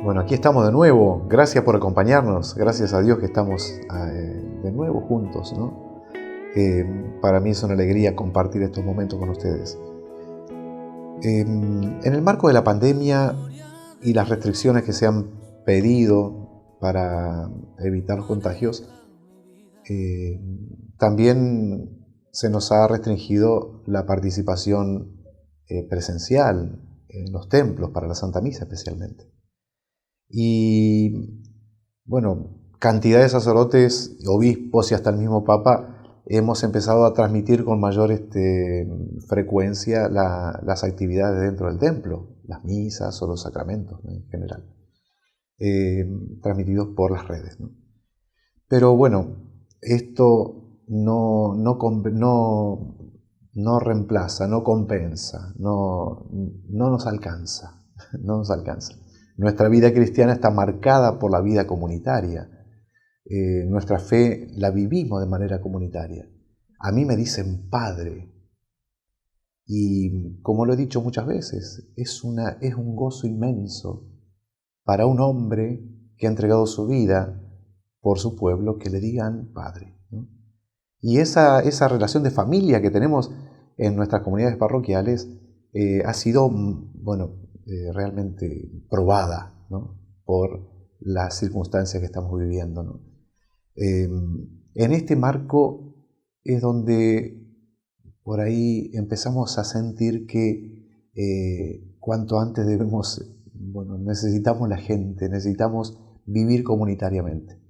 Bueno, aquí estamos de nuevo. Gracias por acompañarnos. Gracias a Dios que estamos de nuevo juntos, ¿no? Para mí es una alegría compartir estos momentos con ustedes. En el marco de la pandemia y las restricciones que se han pedido para evitar los contagios, también se nos ha restringido la participación presencial en los templos para la Santa Misa especialmente. Y bueno, cantidad de sacerdotes, obispos y hasta el mismo Papa hemos empezado a transmitir con mayor frecuencia las actividades dentro del templo, las misas o los sacramentos, ¿no?, en general, transmitidos por las redes, ¿no? Pero bueno, esto no reemplaza, no compensa, no nos alcanza, no nos alcanza. Nuestra vida cristiana está marcada por la vida comunitaria. Nuestra fe la vivimos de manera comunitaria. A mí me dicen padre. Y como lo he dicho muchas veces, es un gozo inmenso para un hombre que ha entregado su vida por su pueblo que le digan padre, ¿no? Y esa relación de familia que tenemos en nuestras comunidades parroquiales ha sido, realmente probada, ¿no?, por las circunstancias que estamos viviendo, ¿no? En este marco es donde por ahí empezamos a sentir que cuanto antes necesitamos la gente, necesitamos vivir comunitariamente.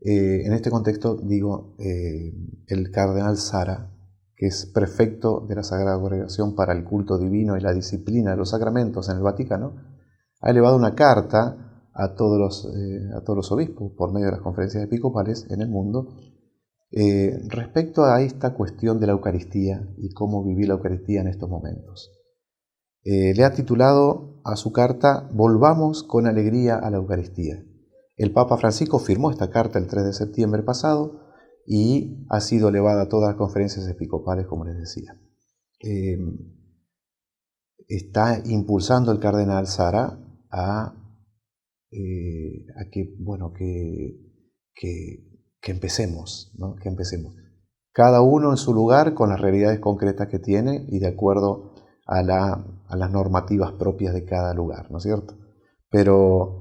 En este contexto digo, el cardenal Sara, que es prefecto de la Sagrada Congregación para el Culto Divino y la Disciplina de los Sacramentos en el Vaticano, ha elevado una carta a todos los obispos por medio de las conferencias episcopales en el mundo respecto a esta cuestión de la Eucaristía y cómo vivir la Eucaristía en estos momentos. Le ha titulado a su carta "Volvamos con alegría a la Eucaristía". El Papa Francisco firmó esta carta el 3 de septiembre pasado y ha sido elevada a todas las conferencias episcopales, como les decía. Está impulsando el cardenal Sara a que empecemos, ¿no? Que empecemos. Cada uno en su lugar, con las realidades concretas que tiene y de acuerdo a las normativas propias de cada lugar, ¿no es cierto? Pero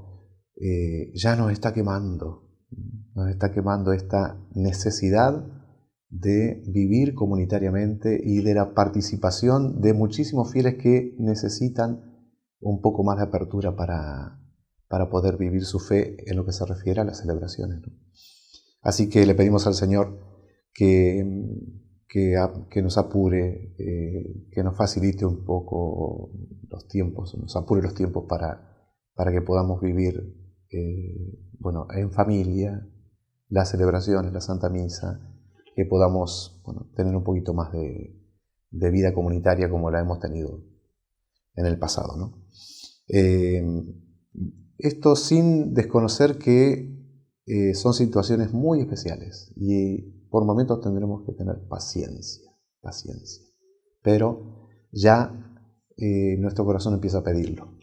ya nos está quemando esta necesidad de vivir comunitariamente y de la participación de muchísimos fieles que necesitan un poco más de apertura para poder vivir su fe en lo que se refiere a las celebraciones, ¿no? Así que le pedimos al Señor que nos apure, que nos facilite un poco los tiempos, nos apure los tiempos para que podamos vivir en familia las celebraciones, la Santa Misa, que podamos tener un poquito más de vida comunitaria como la hemos tenido en el pasado, ¿no? Esto sin desconocer que son situaciones muy especiales y por momentos tendremos que tener paciencia, pero ya nuestro corazón empieza a pedirlo.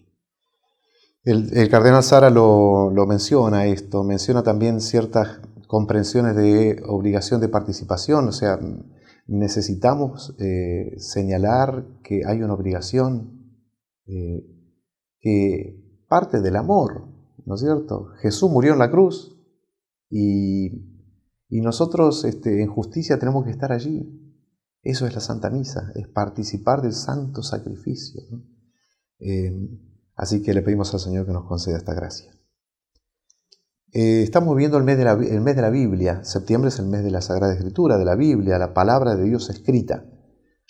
El cardenal Sara lo menciona esto, menciona también ciertas comprensiones de obligación de participación, o sea, necesitamos señalar que hay una obligación que parte del amor, ¿no es cierto? Jesús murió en la cruz y nosotros en justicia tenemos que estar allí. Eso es la Santa Misa, es participar del santo sacrificio, ¿no? Así que le pedimos al Señor que nos conceda esta gracia. Estamos viviendo el mes de la Biblia. Septiembre es el mes de la Sagrada Escritura, de la Biblia, la palabra de Dios escrita.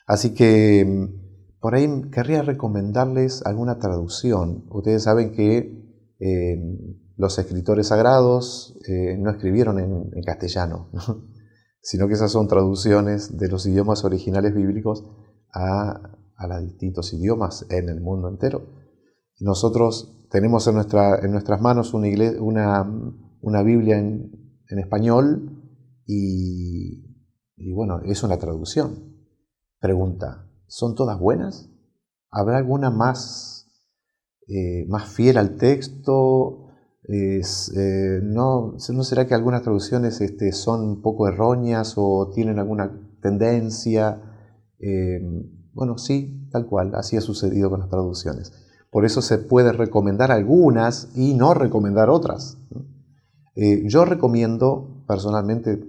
Así que por ahí querría recomendarles alguna traducción. Ustedes saben que los escritores sagrados no escribieron en castellano, ¿no?, sino que esas son traducciones de los idiomas originales bíblicos a los distintos idiomas en el mundo entero. Nosotros tenemos en nuestras manos una Biblia en español y es una traducción. Pregunta, ¿son todas buenas? ¿Habrá alguna más más fiel al texto. ¿No será que algunas traducciones son un poco erróneas o tienen alguna tendencia? Bueno, sí, tal cual, así ha sucedido con las traducciones. Por eso se puede recomendar algunas y no recomendar otras, ¿no? Yo recomiendo, personalmente,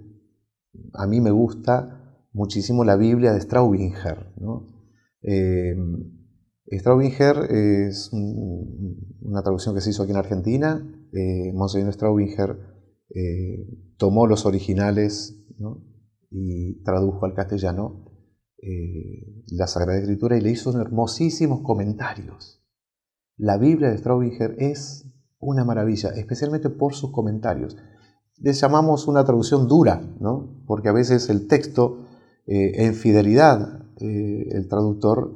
a mí me gusta muchísimo la Biblia de Straubinger, ¿no? Straubinger es una traducción que se hizo aquí en Argentina. Monseñor Straubinger tomó los originales, ¿no? Y tradujo al castellano la Sagrada Escritura y le hizo hermosísimos comentarios. La Biblia de Straubinger es una maravilla, especialmente por sus comentarios. Les llamamos una traducción dura, ¿no? Porque a veces el texto, en fidelidad, el traductor,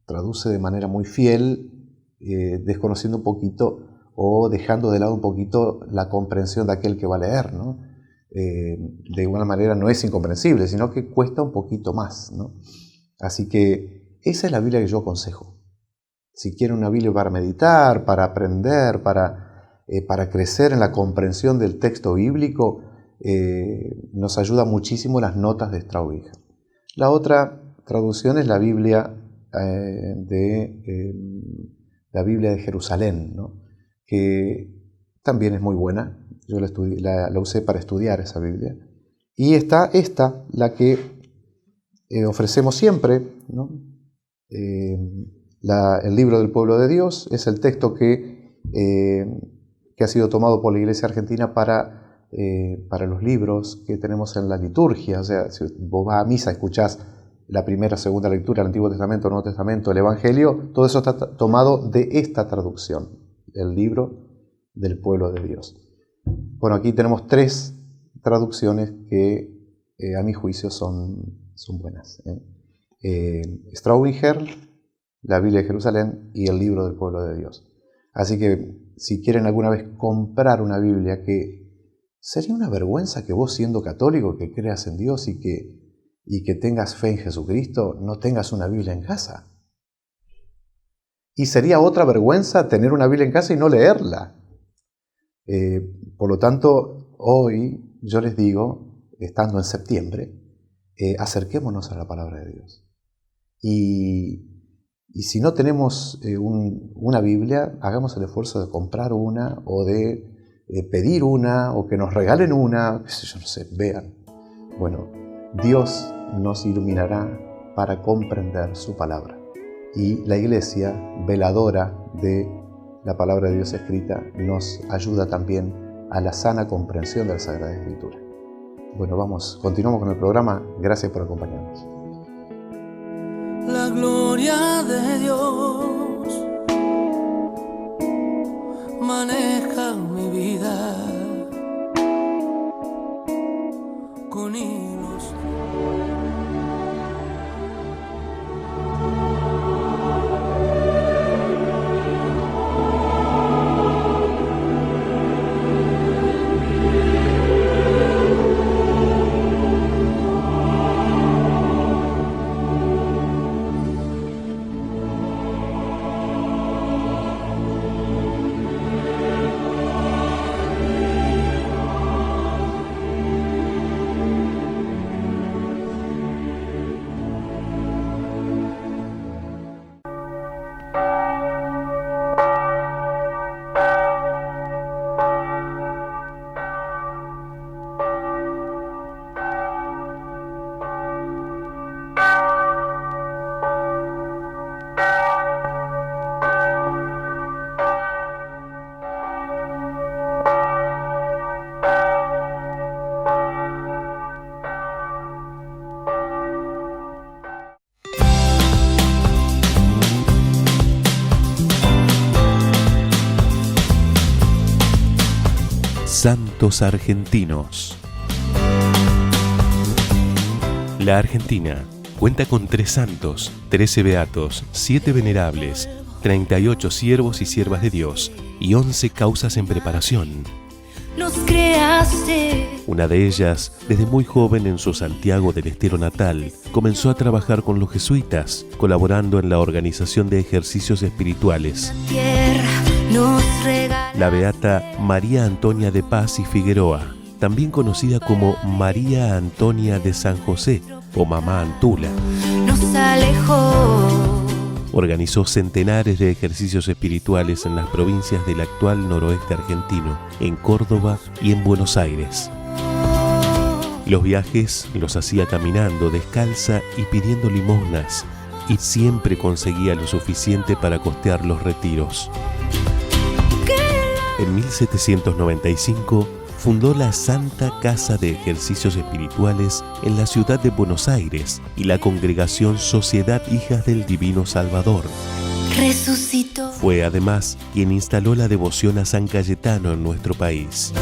traduce de manera muy fiel, desconociendo un poquito o dejando de lado un poquito la comprensión de aquel que va a leer, ¿no? De igual manera no es incomprensible, sino que cuesta un poquito más, ¿no? Así que esa es la Biblia que yo aconsejo. Si quieren una Biblia para meditar, para aprender, para crecer en la comprensión del texto bíblico, nos ayuda muchísimo las notas de Straubinger. La otra traducción es la Biblia de Jerusalén, ¿no? Que también es muy buena. Yo la usé para estudiar esa Biblia. Y está esta, la que ofrecemos siempre, ¿no? El libro del pueblo de Dios es el texto que ha sido tomado por la Iglesia Argentina para los libros que tenemos en la liturgia. O sea, si vos vas a misa, escuchás la primera, segunda lectura, el Antiguo Testamento, el Nuevo Testamento, el Evangelio, todo eso está tomado de esta traducción, el libro del pueblo de Dios. Bueno, aquí tenemos 3 traducciones que a mi juicio son buenas. Straubinger, la Biblia de Jerusalén y el libro del pueblo de Dios. Así que si quieren alguna vez comprar una Biblia, que sería una vergüenza que vos, siendo católico, que creas en Dios y que tengas fe en Jesucristo, no tengas una Biblia en casa. Y sería otra vergüenza tener una Biblia en casa y no leerla. Por lo tanto, hoy yo les digo, estando en septiembre, acerquémonos a la palabra de Dios. Y si no tenemos una Biblia, hagamos el esfuerzo de comprar una o de pedir una o que nos regalen una, yo no sé, vean. Bueno, Dios nos iluminará para comprender su palabra. Y la Iglesia, veladora de la palabra de Dios escrita, nos ayuda también a la sana comprensión de la Sagrada Escritura. Bueno, continuamos con el programa. Gracias por acompañarnos. La gloria de Dios maneja mi vida con hilos. Santos argentinos. La Argentina cuenta con 3 santos, 13 beatos, 7 venerables, 38 siervos y siervas de Dios y 11 causas en preparación. nos creaste. Una de ellas, desde muy joven en su Santiago del Estero natal, comenzó a trabajar con los jesuitas, colaborando en la organización de ejercicios espirituales. La tierra nos regala. La beata María Antonia de Paz y Figueroa, también conocida como María Antonia de San José o Mamá Antula, Nos alejó. organizó centenares de ejercicios espirituales en las provincias del actual noroeste argentino, en Córdoba y en Buenos Aires. Los viajes los hacía caminando, descalza y pidiendo limosnas, y siempre conseguía lo suficiente para costear los retiros. En 1795 fundó la Santa Casa de Ejercicios Espirituales en la ciudad de Buenos Aires y la congregación Sociedad Hijas del Divino Salvador. Resucitó. Fue además quien instaló la devoción a San Cayetano en nuestro país.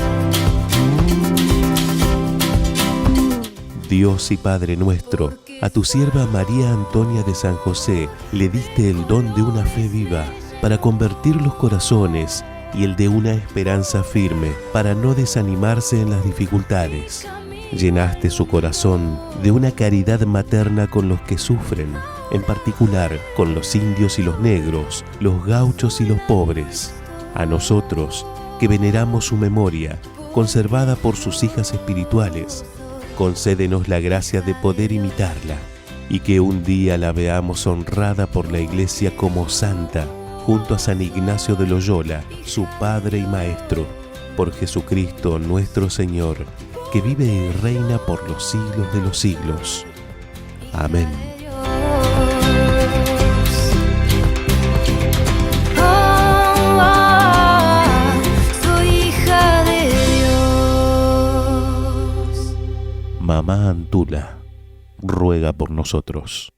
Dios y Padre nuestro, a tu sierva María Antonia de San José le diste el don de una fe viva para convertir los corazones y el de una esperanza firme para no desanimarse en las dificultades. Llenaste su corazón de una caridad materna con los que sufren, en particular con los indios y los negros, los gauchos y los pobres. A nosotros, que veneramos su memoria, conservada por sus hijas espirituales, concédenos la gracia de poder imitarla y que un día la veamos honrada por la Iglesia como santa, junto a San Ignacio de Loyola, su Padre y Maestro, por Jesucristo nuestro Señor, que vive y reina por los siglos de los siglos. Amén. Soy hija de Dios. Mamá Antula, ruega por nosotros.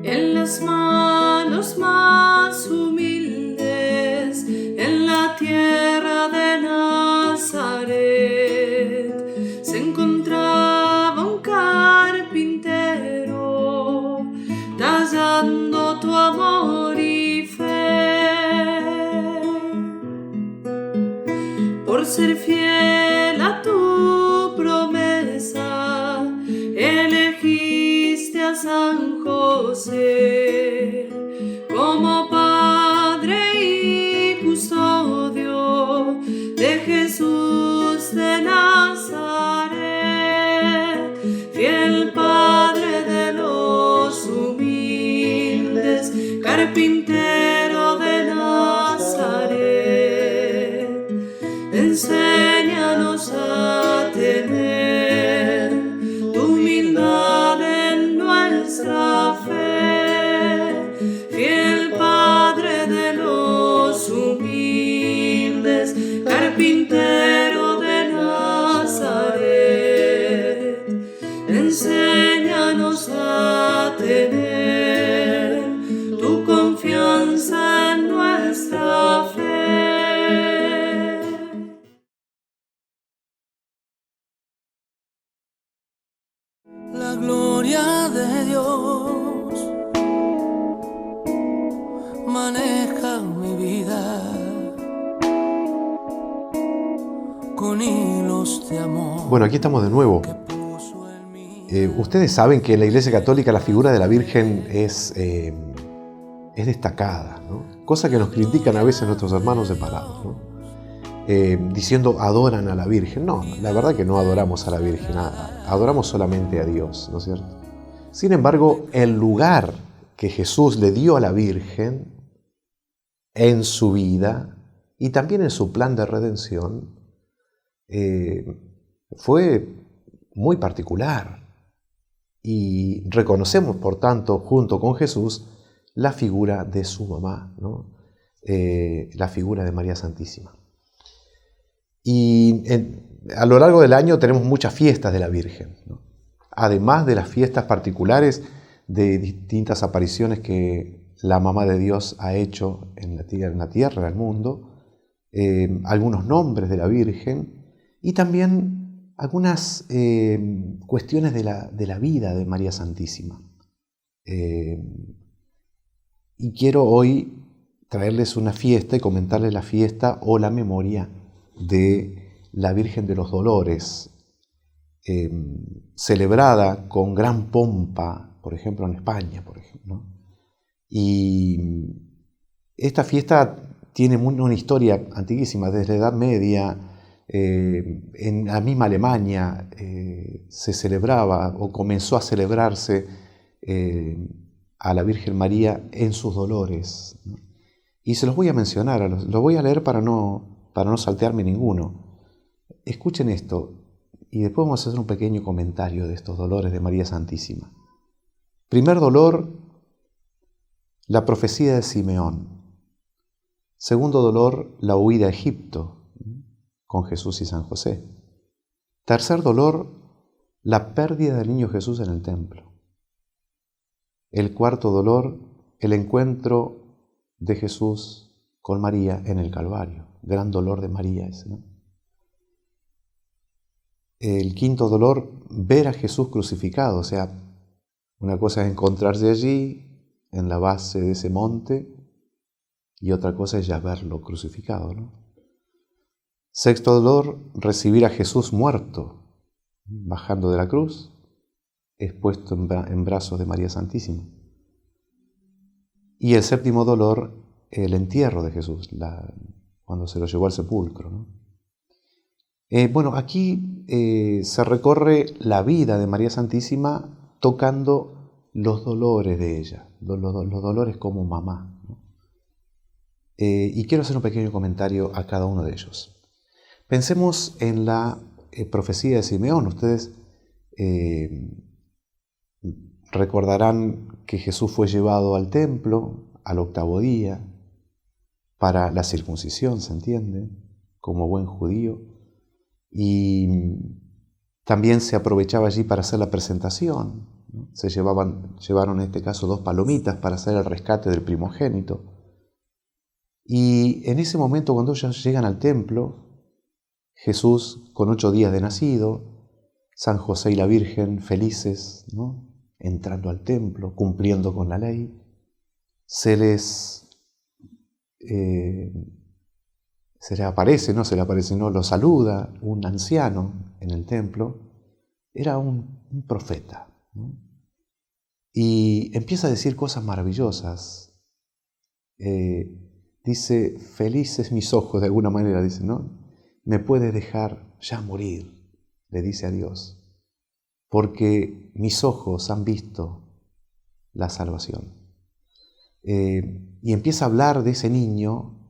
En las manos más humildes, en la tierra de Nazaret, se encontraba un carpintero, tallando tu amor y fe. Por ser fiel a tu promesa, elegiste a San José como padre y custodio de Jesús de Nazaret, fiel padre de los humildes, carpintero de Nazaret. Enséñanos a tener tu humildad en nuestra fe, fiel Padre de los humildes, carpintero de Nazaret. Enséñanos a tener tu confianza en nuestra fe. La gloria de Dios maneja mi vida con hilos de amor. Bueno, aquí estamos de nuevo. Que puso en mí. Ustedes saben que en la Iglesia Católica la figura de la Virgen es destacada, ¿no? Cosa que nos critican a veces nuestros hermanos separados, ¿no? Diciendo adoran a la Virgen. No, la verdad que no adoramos a la Virgen, adoramos solamente a Dios, ¿no es cierto? Sin embargo, el lugar que Jesús le dio a la Virgen en su vida y también en su plan de redención fue muy particular. Y reconocemos, por tanto, junto con Jesús, la figura de su mamá, ¿no? La figura de María Santísima. Y a lo largo del año tenemos muchas fiestas de la Virgen, ¿no? Además de las fiestas particulares de distintas apariciones que la Mamá de Dios ha hecho en la tierra, en el mundo, algunos nombres de la Virgen y también algunas cuestiones de la vida de María Santísima. Y quiero hoy traerles una fiesta y comentarles la fiesta o la memoria de la Virgen de los Dolores, celebrada con gran pompa, por ejemplo, en España, por ejemplo, ¿no? Y esta fiesta tiene una historia antiquísima, desde la Edad Media. En la misma Alemania se celebraba o comenzó a celebrarse a la Virgen María en sus dolores, ¿no? Y se los voy a mencionar, los voy a leer para no saltearme ninguno. Escuchen esto y después vamos a hacer un pequeño comentario de estos dolores de María Santísima. Primer dolor, la profecía de Simeón. Segundo dolor, la huida a Egipto con Jesús y San José. Tercer dolor, la pérdida del niño Jesús en el templo. El cuarto dolor, el encuentro de Jesús con María en el Calvario. Gran dolor de María ese, ¿no? El quinto dolor, ver a Jesús crucificado. O sea, una cosa es encontrarse allí, en la base de ese monte, y otra cosa es ya verlo crucificado, ¿no? Sexto dolor, recibir a Jesús muerto, bajando de la cruz, expuesto en brazos de María Santísima. Y el séptimo dolor, el entierro de Jesús, cuando se lo llevó al sepulcro, ¿no? Bueno, aquí se recorre la vida de María Santísima tocando los dolores de ella, los dolores como mamá, ¿no? Y quiero hacer un pequeño comentario a cada uno de ellos. Pensemos en la profecía de Simeón. Ustedes recordarán que Jesús fue llevado al templo al octavo día para la circuncisión, ¿se entiende? Como buen judío. Y también se aprovechaba allí para hacer la presentación, ¿no? Llevaron en este caso 2 palomitas para hacer el rescate del primogénito. Y en ese momento, cuando ellos llegan al templo, Jesús con 8 días de nacido, San José y la Virgen felices, ¿no?, entrando al templo, cumpliendo con la ley, se les aparece, no, lo saluda un anciano en el templo. Era un profeta, ¿no? Y empieza a decir cosas maravillosas. Dice, felices mis ojos, de alguna manera, dice, ¿no? Me puede dejar ya morir, le dice a Dios, porque mis ojos han visto la salvación. Y empieza a hablar de ese niño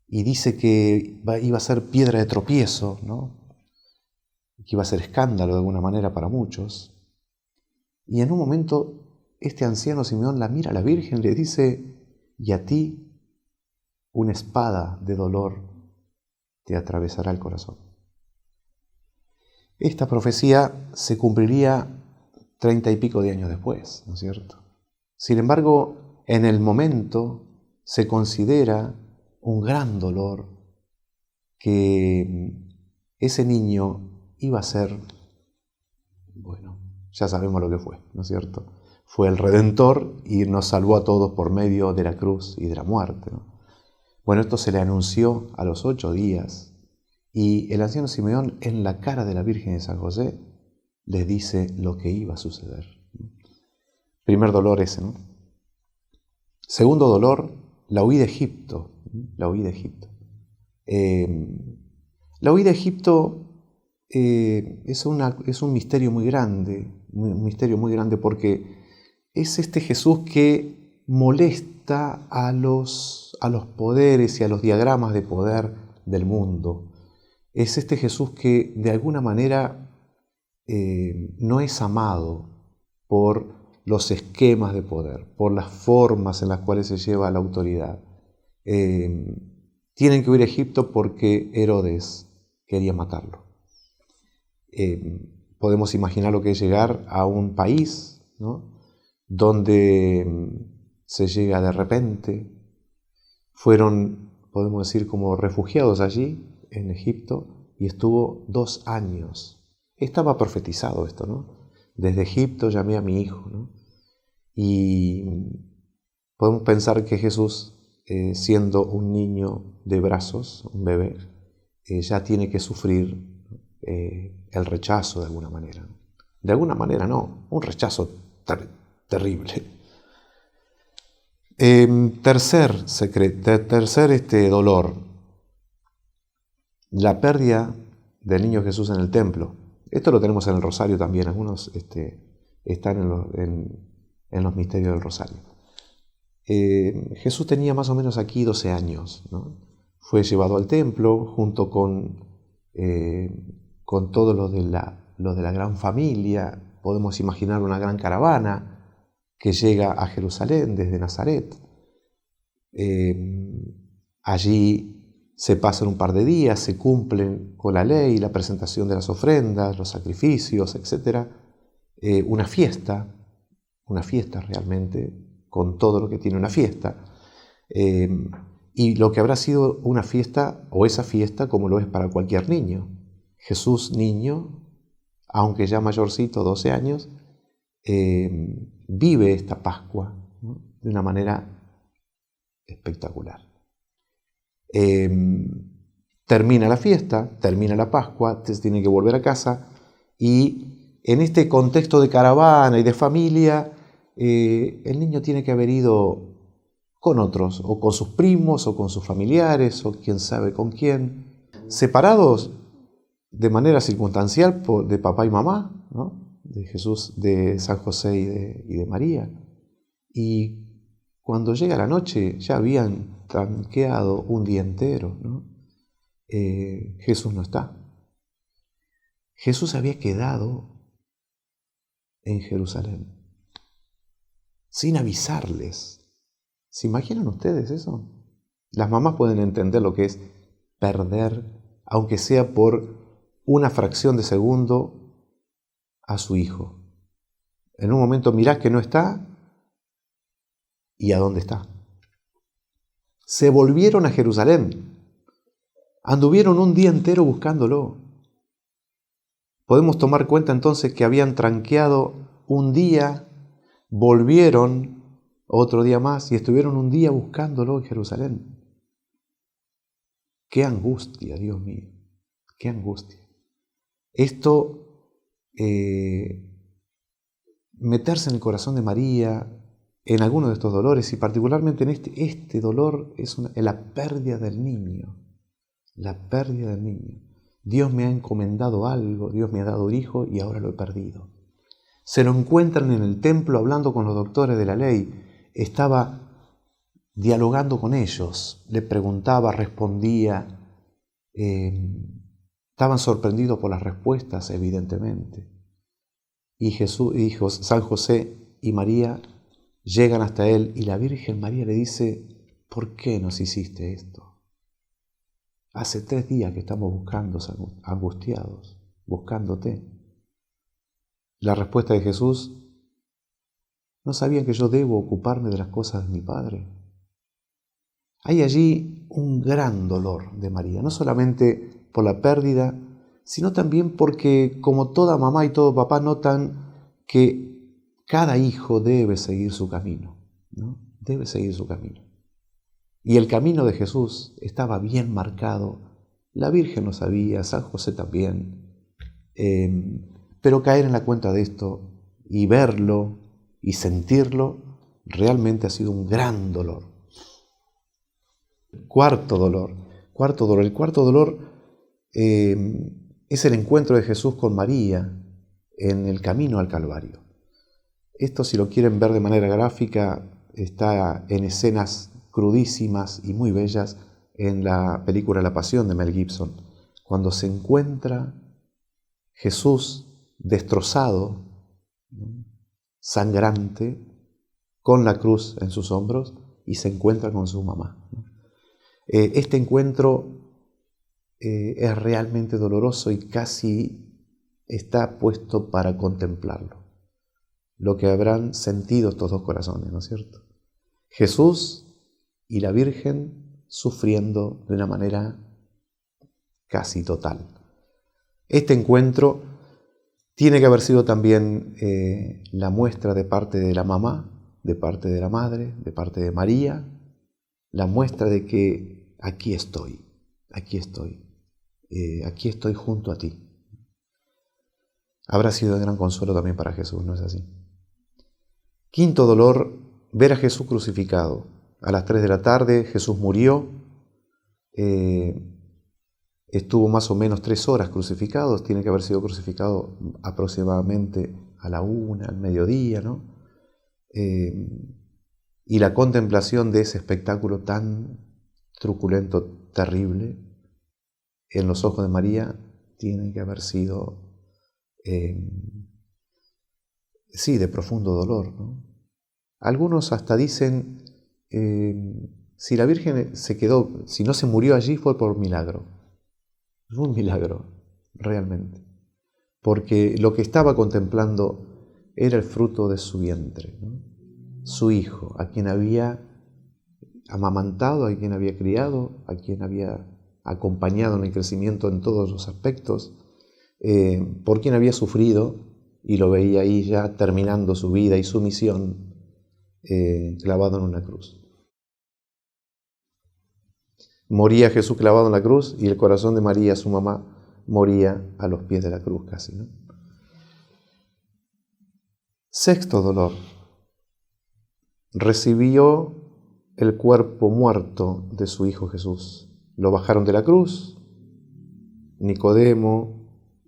y dice que iba a ser piedra de tropiezo, ¿no?, que iba a ser escándalo de alguna manera para muchos. Y en un momento este anciano Simeón la mira a la Virgen y le dice, y a ti una espada de dolor te atravesará el corazón. Esta profecía se cumpliría 30 y pico de años después, ¿no es cierto? Sin embargo, en el momento se considera un gran dolor que ese niño iba a ser, bueno, ya sabemos lo que fue, ¿no es cierto? Fue el Redentor y nos salvó a todos por medio de la cruz y de la muerte, ¿no? Bueno, esto se le anunció a los 8 días y el anciano Simeón en la cara de la Virgen de San José les dice lo que iba a suceder. Primer dolor ese, ¿no? Segundo dolor, la huida a Egipto. La huida a Egipto. La huida a Egipto es un misterio muy grande, porque es este Jesús que molesta a los poderes y a los diagramas de poder del mundo. Es este Jesús que de alguna manera no es amado por los esquemas de poder, por las formas en las cuales se lleva la autoridad. Tienen que huir a Egipto porque Herodes quería matarlo. Podemos imaginar lo que es llegar a un país, ¿no?, donde se llega de repente. Fueron, podemos decir, como refugiados allí en Egipto y estuvo 2 años. Estaba profetizado esto, ¿no? Desde Egipto llamé a mi hijo, ¿no? Y podemos pensar que Jesús, siendo un niño de brazos, un bebé, ya tiene que sufrir el rechazo de alguna manera. De alguna manera no, un rechazo terrible. Tercer dolor, la pérdida del niño Jesús en el templo. Esto lo tenemos en el Rosario también, algunos están en los misterios del Rosario. Jesús tenía más o menos aquí 12 años, ¿no? Fue llevado al templo junto con todos los de la gran familia. Podemos imaginar una gran caravana que llega a Jerusalén desde Nazaret. Allí se pasan un par de días, se cumplen con la ley, la presentación de las ofrendas, los sacrificios, etc. Una fiesta realmente, con todo lo que tiene una fiesta. Y lo que habrá sido una fiesta, o esa fiesta, como lo es para cualquier niño. Jesús, niño, aunque ya mayorcito, 12 años, vive esta Pascua, ¿no?, de una manera espectacular. Termina la fiesta, termina la Pascua, tiene que volver a casa, y en este contexto de caravana y de familia, el niño tiene que haber ido con otros, o con sus primos, o con sus familiares, o quién sabe con quién, separados de manera circunstancial de papá y mamá, ¿no?, de Jesús, de San José y de María. Y cuando llega la noche ya habían tranqueado un día entero, ¿no? Jesús no está. Jesús había quedado en Jerusalén sin avisarles. ¿Se imaginan ustedes eso? Las mamás pueden entender lo que es perder, aunque sea por una fracción de segundo, a su hijo. En un momento mirás que no está, ¿y a dónde está? Se volvieron a Jerusalén, anduvieron un día entero buscándolo. Podemos tomar cuenta entonces que habían tranqueado un día, volvieron otro día más y estuvieron un día buscándolo en Jerusalén. ¡Qué angustia, Dios mío! ¡Qué angustia! Esto, meterse en el corazón de María en alguno de estos dolores, y particularmente en este dolor, es la pérdida del niño. La pérdida del niño. Dios me ha encomendado algo, Dios me ha dado un hijo y ahora lo he perdido. Se lo encuentran en el templo hablando con los doctores de la ley. Estaba dialogando con ellos, le preguntaba, respondía. Estaban sorprendidos por las respuestas, evidentemente. Y San José y María llegan hasta él y la Virgen María le dice: ¿por qué nos hiciste esto? Hace 3 días que estamos buscando, angustiados, buscándote. La respuesta de Jesús: ¿no sabían que yo debo ocuparme de las cosas de mi Padre? Hay allí un gran dolor de María, no solamente por la pérdida, sino también porque, como toda mamá y todo papá, notan que cada hijo debe seguir su camino, ¿no? Debe seguir su camino. Y el camino de Jesús estaba bien marcado. La Virgen lo sabía, San José también. Pero caer en la cuenta de esto y verlo y sentirlo realmente ha sido un gran dolor. Cuarto dolor. El cuarto dolor es el encuentro de Jesús con María en el camino al Calvario. Esto, si lo quieren ver de manera gráfica, está en escenas crudísimas y muy bellas en la película La Pasión de Mel Gibson, cuando se encuentra Jesús destrozado, sangrante, con la cruz en sus hombros, y se encuentra con su mamá. Este encuentro es realmente doloroso y casi está puesto para contemplarlo. Lo que habrán sentido estos dos corazones, ¿no es cierto? Jesús y la Virgen sufriendo de una manera casi total. Este encuentro tiene que haber sido también la muestra de parte de la mamá de parte de la Madre, de parte de María, la muestra de que aquí estoy junto a ti. Habrá sido de gran consuelo también para Jesús, ¿no es así? Quinto dolor, ver a Jesús crucificado. A las 3 de la tarde Jesús murió, estuvo más o menos 3 horas crucificado, tiene que haber sido crucificado aproximadamente a la 1, al mediodía, ¿no? Y la contemplación de ese espectáculo tan truculento, terrible, en los ojos de María, tiene que haber sido, de profundo dolor, ¿no? Algunos hasta dicen, si la Virgen si no se murió allí fue por milagro. Fue un milagro, realmente. Porque lo que estaba contemplando era el fruto de su vientre, ¿no? Su hijo, a quien había amamantado, a quien había criado, a quien había acompañado en el crecimiento en todos los aspectos, por quien había sufrido, y lo veía ahí ya terminando su vida y su misión, clavado en una cruz. Moría Jesús clavado en la cruz y el corazón de María, su mamá, moría a los pies de la cruz casi, ¿no? Sexto dolor. Recibió el cuerpo muerto de su hijo Jesús. Lo bajaron de la cruz. Nicodemo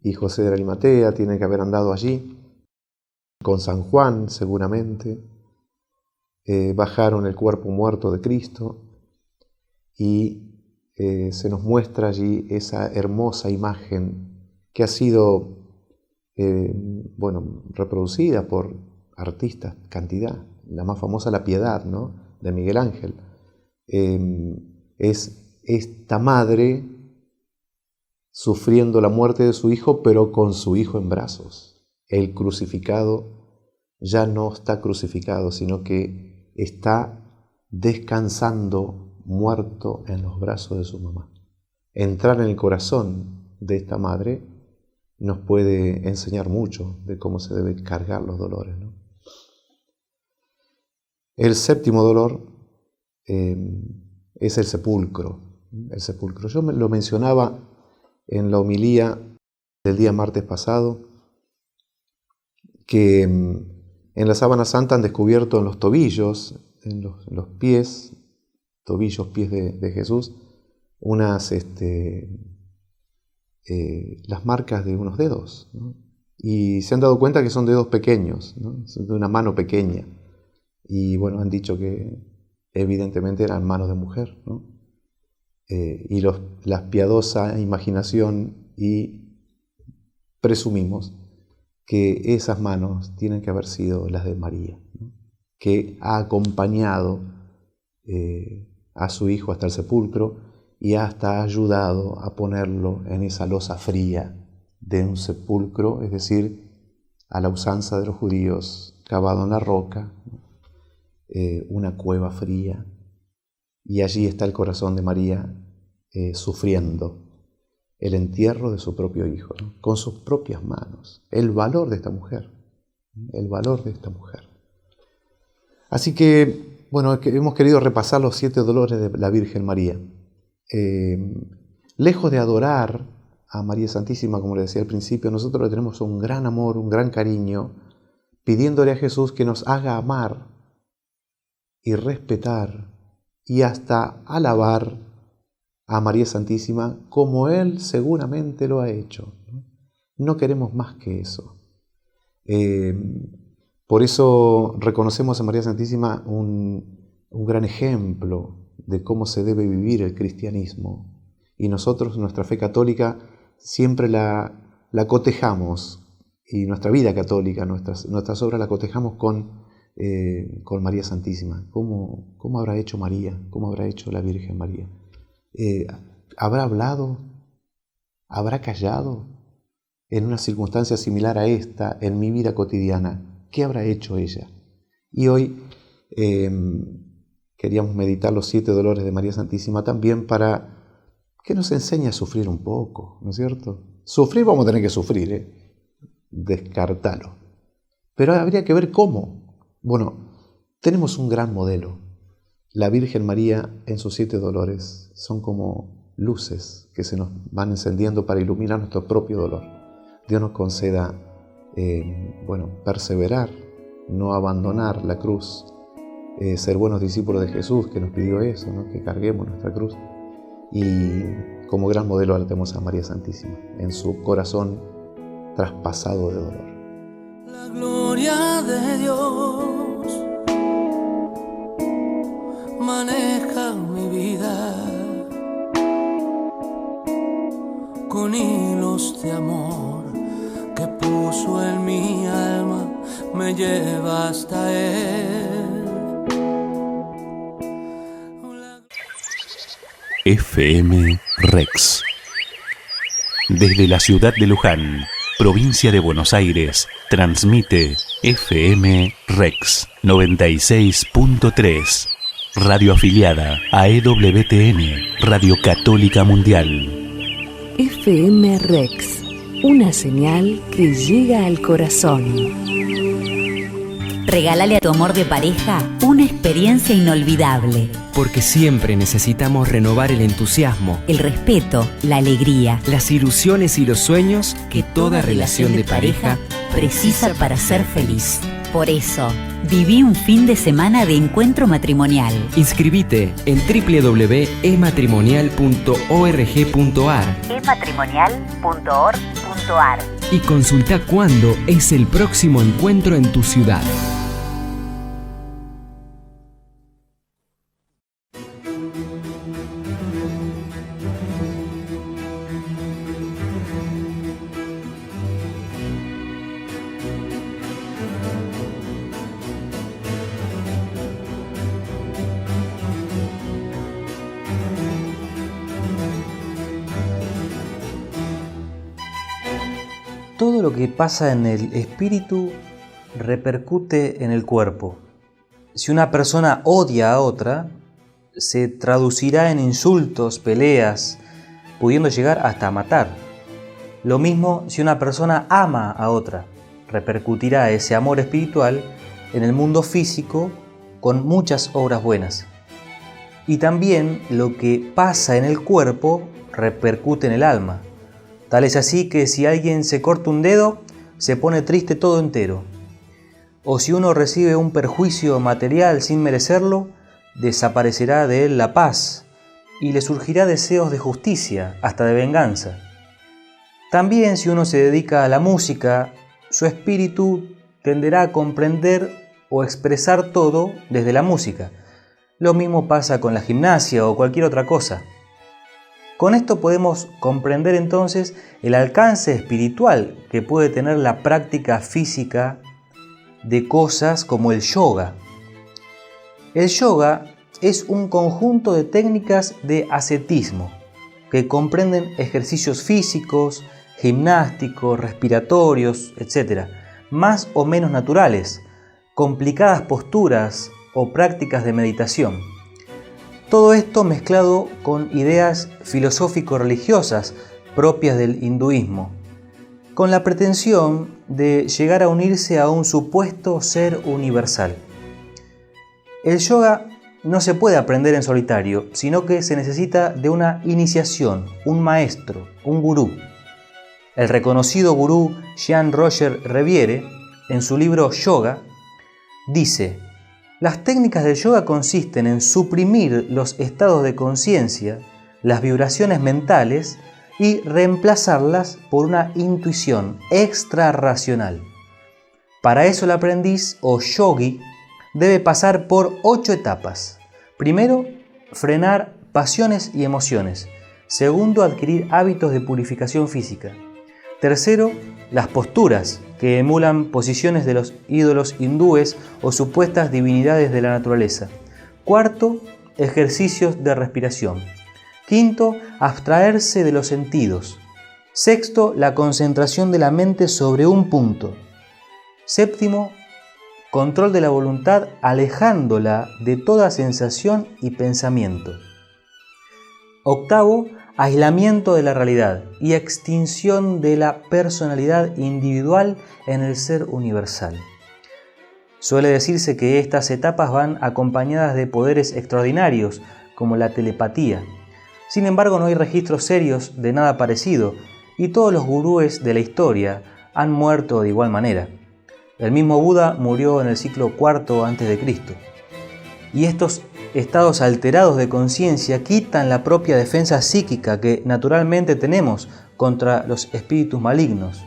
y José de Arimatea tienen que haber andado allí, con San Juan seguramente. Bajaron el cuerpo muerto de Cristo y se nos muestra allí esa hermosa imagen que ha sido reproducida por artistas, cantidad. La más famosa, La Piedad, ¿no?, de Miguel Ángel. Es esta madre sufriendo la muerte de su hijo, pero con su hijo en brazos. El crucificado ya no está crucificado, sino que está descansando muerto en los brazos de su mamá. Entrar en el corazón de esta madre nos puede enseñar mucho de cómo se deben cargar los dolores, ¿no? El séptimo dolor es el sepulcro. El sepulcro. Yo lo mencionaba en la homilía del día martes pasado, que en la sábana santa han descubierto en los tobillos, en los pies, tobillos, pies de Jesús, las marcas de unos dedos, ¿no? Y se han dado cuenta que son dedos pequeños, ¿no? Son de una mano pequeña. Y bueno, han dicho que evidentemente eran manos de mujer, ¿no? Y la piadosa imaginación, y presumimos que esas manos tienen que haber sido las de María, ¿no?, que ha acompañado a su hijo hasta el sepulcro y hasta ayudado a ponerlo en esa losa fría de un sepulcro, es decir, a la usanza de los judíos, cavado en la roca, una cueva fría, y allí está el corazón de María sufriendo el entierro de su propio hijo, ¿no?, con sus propias manos. El valor de esta mujer, el valor de esta mujer. Así que, bueno, hemos querido repasar los 7 dolores de la Virgen María. Lejos de adorar a María Santísima, como le decía al principio, nosotros le tenemos un gran amor, un gran cariño, pidiéndole a Jesús que nos haga amar y respetar y hasta alabar a María Santísima como Él seguramente lo ha hecho. No queremos más que eso. Por eso reconocemos a María Santísima un gran ejemplo de cómo se debe vivir el cristianismo. Y nosotros, nuestra fe católica, siempre la cotejamos, y nuestra vida católica, nuestras obras la cotejamos con María Santísima. ¿Cómo habrá hecho María? ¿Cómo habrá hecho la Virgen María? ¿Habrá hablado? ¿Habrá callado? En una circunstancia similar a esta, en mi vida cotidiana, ¿qué habrá hecho ella? Y hoy queríamos meditar los 7 dolores de María Santísima también para que nos enseñe a sufrir un poco, ¿no es cierto? Sufrir vamos a tener que sufrir, descartalo. Pero habría que ver cómo. Bueno, tenemos un gran modelo. La Virgen María en sus 7 dolores son como luces que se nos van encendiendo para iluminar nuestro propio dolor. Dios nos conceda, perseverar, no abandonar la cruz, ser buenos discípulos de Jesús, que nos pidió eso, ¿no? Que carguemos nuestra cruz. Y como gran modelo la tenemos a María Santísima, en su corazón traspasado de dolor. La gloria de Dios maneja mi vida con hilos de amor que puso en mi alma, me lleva hasta Él. FM Rex. Desde la ciudad de Luján, provincia de Buenos Aires, transmite FM Rex 96.3. Radio afiliada a EWTN, Radio Católica Mundial. FM Rex, una señal que llega al corazón. Regálale a tu amor de pareja una experiencia inolvidable. Porque siempre necesitamos renovar el entusiasmo, el respeto, la alegría, las ilusiones y los sueños que toda relación de pareja precisa para ser feliz. Por eso, viví un fin de semana de encuentro matrimonial. Inscribite en www.ematrimonial.org.ar ematrimonial.org.ar y consulta cuándo es el próximo encuentro en tu ciudad. Todo lo que pasa en el espíritu repercute en el cuerpo. Si una persona odia a otra, se traducirá en insultos, peleas, pudiendo llegar hasta matar. Lo mismo si una persona ama a otra, repercutirá ese amor espiritual en el mundo físico con muchas obras buenas. Y también lo que pasa en el cuerpo repercute en el alma. Tal es así que si alguien se corta un dedo, se pone triste todo entero. O si uno recibe un perjuicio material sin merecerlo, desaparecerá de él la paz y le surgirá deseos de justicia, hasta de venganza. También si uno se dedica a la música, su espíritu tenderá a comprender o expresar todo desde la música. Lo mismo pasa con la gimnasia o cualquier otra cosa. Con esto podemos comprender entonces el alcance espiritual que puede tener la práctica física de cosas como el yoga. El yoga es un conjunto de técnicas de ascetismo que comprenden ejercicios físicos, gimnásticos, respiratorios, etc., más o menos naturales, complicadas posturas o prácticas de meditación. Todo esto mezclado con ideas filosófico-religiosas propias del hinduismo, con la pretensión de llegar a unirse a un supuesto ser universal. El yoga no se puede aprender en solitario, sino que se necesita de una iniciación, un maestro, un gurú. El reconocido gurú Jean-Roger Reviere, en su libro Yoga, dice: las técnicas del yoga consisten en suprimir los estados de conciencia, las vibraciones mentales y reemplazarlas por una intuición extrarracional. Para eso el aprendiz o yogi debe pasar por 8 etapas. Primero, frenar pasiones y emociones. Segundo, adquirir hábitos de purificación física. Tercero, las posturas, que emulan posiciones de los ídolos hindúes o supuestas divinidades de la naturaleza. Cuarto, ejercicios de respiración. Quinto, abstraerse de los sentidos. Sexto, la concentración de la mente sobre un punto. Séptimo, control de la voluntad alejándola de toda sensación y pensamiento. Octavo, aislamiento de la realidad y extinción de la personalidad individual en el ser universal. Suele decirse que estas etapas van acompañadas de poderes extraordinarios, como la telepatía. Sin embargo, no hay registros serios de nada parecido, y todos los gurúes de la historia han muerto de igual manera. El mismo Buda murió en el siglo IV a.C. Y estos estados alterados de conciencia quitan la propia defensa psíquica que naturalmente tenemos contra los espíritus malignos.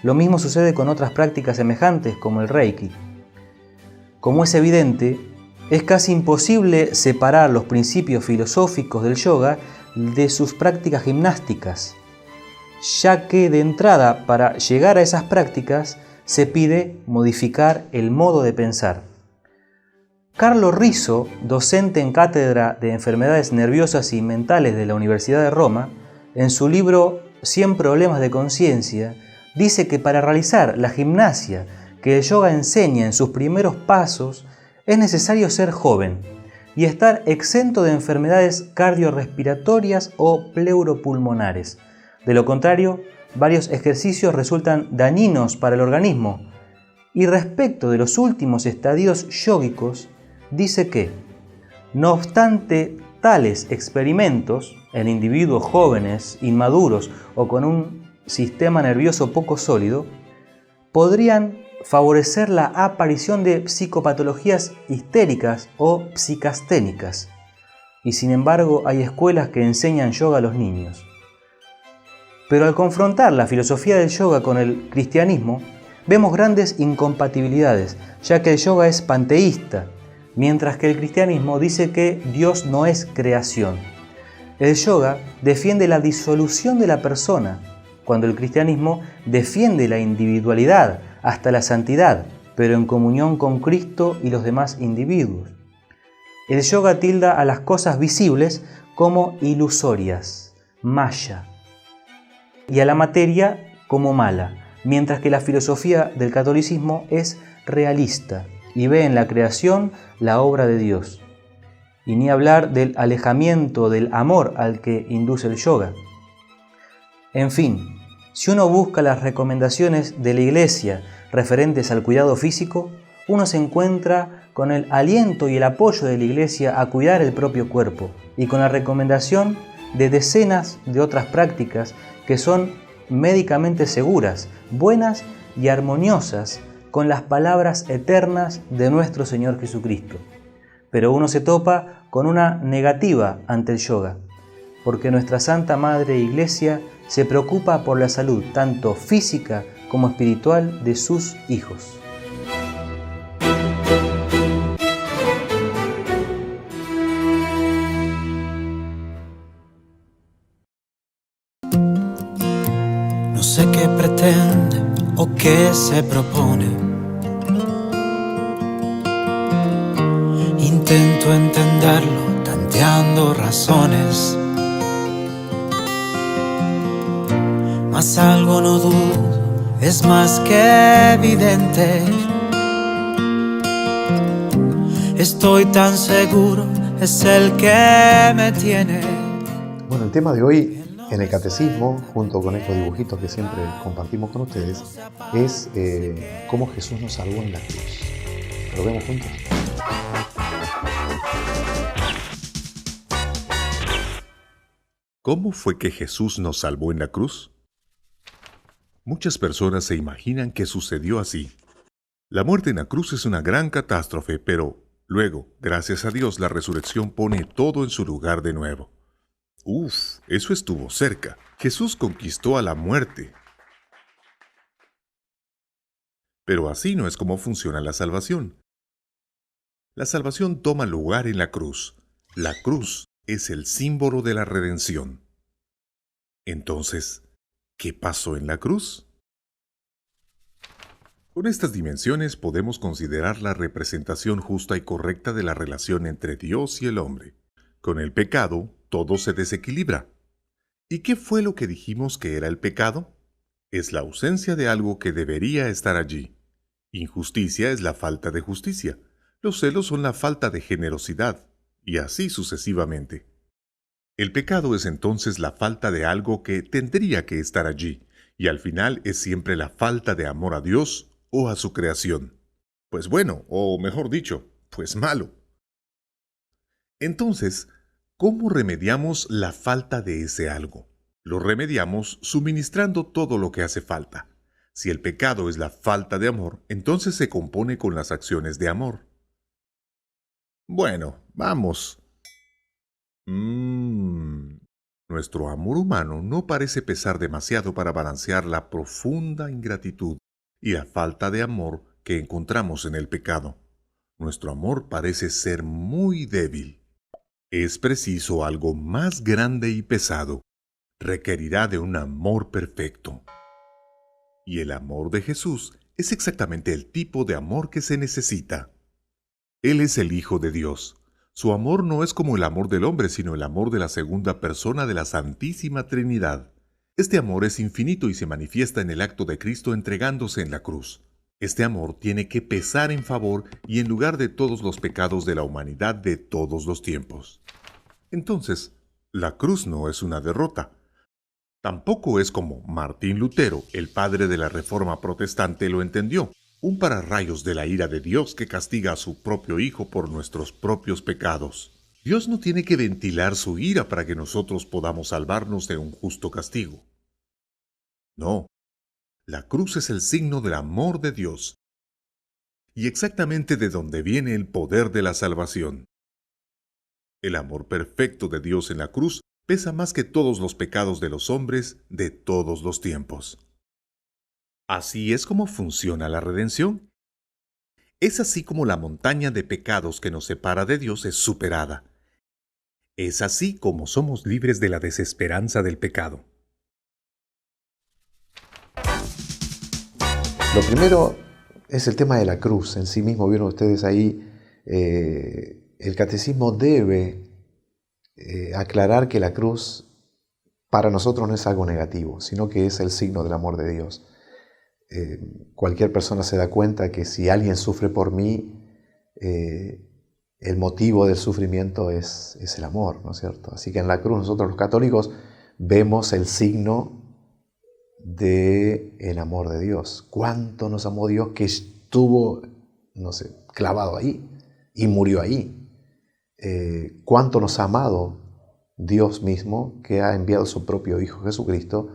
Lo mismo sucede con otras prácticas semejantes como el Reiki. Como es evidente, es casi imposible separar los principios filosóficos del yoga de sus prácticas gimnásticas, ya que de entrada, para llegar a esas prácticas, se pide modificar el modo de pensar. Carlo Rizzo, docente en cátedra de enfermedades nerviosas y mentales de la Universidad de Roma, en su libro 100 problemas de conciencia, dice que para realizar la gimnasia que el yoga enseña en sus primeros pasos, es necesario ser joven y estar exento de enfermedades cardiorrespiratorias o pleuropulmonares. De lo contrario, varios ejercicios resultan dañinos para el organismo. Y respecto de los últimos estadios yógicos, dice que, no obstante tales experimentos, en individuos jóvenes, inmaduros o con un sistema nervioso poco sólido, podrían favorecer la aparición de psicopatologías histéricas o psicasténicas. Y sin embargo, hay escuelas que enseñan yoga a los niños. Pero al confrontar la filosofía del yoga con el cristianismo, vemos grandes incompatibilidades, ya que el yoga es panteísta, mientras que el cristianismo dice que Dios no es creación. El yoga defiende la disolución de la persona, cuando el cristianismo defiende la individualidad hasta la santidad, pero en comunión con Cristo y los demás individuos. El yoga tilda a las cosas visibles como ilusorias, maya, y a la materia como mala, mientras que la filosofía del catolicismo es realista y ve en la creación la obra de Dios. Y ni hablar del alejamiento del amor al que induce el yoga. En fin, si uno busca las recomendaciones de la Iglesia referentes al cuidado físico, uno se encuentra con el aliento y el apoyo de la Iglesia a cuidar el propio cuerpo y con la recomendación de decenas de otras prácticas que son médicamente seguras, buenas y armoniosas con las palabras eternas de nuestro Señor Jesucristo. Pero uno se topa con una negativa ante el yoga, porque nuestra Santa Madre Iglesia se preocupa por la salud tanto física como espiritual de sus hijos. No sé qué pretende o qué se propone. Intento entenderlo tanteando razones, mas algo no dudo, es más que evidente. Estoy tan seguro, es el que me tiene. Bueno, el tema de hoy en el catecismo, junto con estos dibujitos que siempre compartimos con ustedes, es cómo Jesús nos salvó en la cruz. ¿Lo vemos juntos? ¿Cómo fue que Jesús nos salvó en la cruz? Muchas personas se imaginan que sucedió así. La muerte en la cruz es una gran catástrofe, pero luego, gracias a Dios, la resurrección pone todo en su lugar de nuevo. Uf, eso estuvo cerca. Jesús conquistó a la muerte. Pero así no es como funciona la salvación. La salvación toma lugar en la cruz. La cruz es el símbolo de la redención. Entonces, ¿qué pasó en la cruz? Con estas dimensiones podemos considerar la representación justa y correcta de la relación entre Dios y el hombre. Con el pecado, todo se desequilibra. ¿Y qué fue lo que dijimos que era el pecado? Es la ausencia de algo que debería estar allí. Injusticia es la falta de justicia. Los celos son la falta de generosidad. Y así sucesivamente. El pecado es entonces la falta de algo que tendría que estar allí, y al final es siempre la falta de amor a Dios o a su creación. pues bueno, o mejor dicho, pues malo. Entonces, ¿cómo remediamos la falta de ese algo? Lo remediamos suministrando todo lo que hace falta. Si el pecado es la falta de amor, entonces se compone con las acciones de amor. Bueno, vamos. Nuestro amor humano no parece pesar demasiado para balancear la profunda ingratitud y la falta de amor que encontramos en el pecado. Nuestro amor parece ser muy débil. Es preciso algo más grande y pesado. Requerirá de un amor perfecto. Y el amor de Jesús es exactamente el tipo de amor que se necesita. Él es el Hijo de Dios. Su amor no es como el amor del hombre, sino el amor de la segunda persona de la Santísima Trinidad. Este amor es infinito y se manifiesta en el acto de Cristo entregándose en la cruz. Este amor tiene que pesar en favor y en lugar de todos los pecados de la humanidad de todos los tiempos. Entonces, la cruz no es una derrota. Tampoco es como Martín Lutero, el padre de la Reforma Protestante, lo entendió. Un pararrayos de la ira de Dios que castiga a su propio Hijo por nuestros propios pecados. Dios no tiene que ventilar su ira para que nosotros podamos salvarnos de un justo castigo. No, la cruz es el signo del amor de Dios y exactamente de donde viene el poder de la salvación. El amor perfecto de Dios en la cruz pesa más que todos los pecados de los hombres de todos los tiempos. Así es como funciona la redención. Es así como la montaña de pecados que nos separa de Dios es superada. Es así como somos libres de la desesperanza del pecado. Lo primero es el tema de la cruz. En sí mismo vieron ustedes ahí, el catecismo debe aclarar que la cruz para nosotros no es algo negativo, sino que es el signo del amor de Dios. Cualquier persona se da cuenta que si alguien sufre por mí, el motivo del sufrimiento es el amor, ¿no es cierto? Así que en la cruz nosotros los católicos vemos el signo del amor de Dios. Cuánto nos amó Dios que estuvo, no sé, clavado ahí y murió ahí. Cuánto nos ha amado Dios mismo que ha enviado su propio Hijo Jesucristo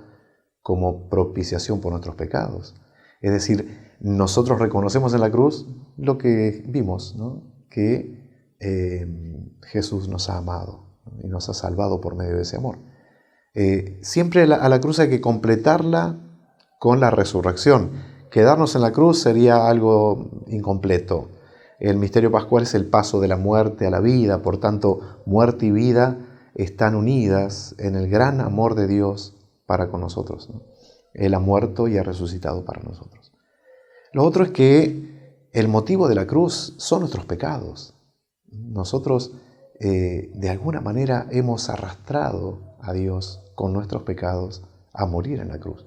como propiciación por nuestros pecados. Es decir, nosotros reconocemos en la cruz lo que vimos, ¿no? Que Jesús nos ha amado, ¿no? Y nos ha salvado por medio de ese amor. Siempre a la cruz hay que completarla con la resurrección. Quedarnos en la cruz sería algo incompleto. El misterio pascual es el paso de la muerte a la vida, por tanto, muerte y vida están unidas en el gran amor de Dios para con nosotros, ¿no? Él ha muerto y ha resucitado para nosotros. Lo otro es que el motivo de la cruz son nuestros pecados. Nosotros de alguna manera hemos arrastrado a Dios con nuestros pecados a morir en la cruz.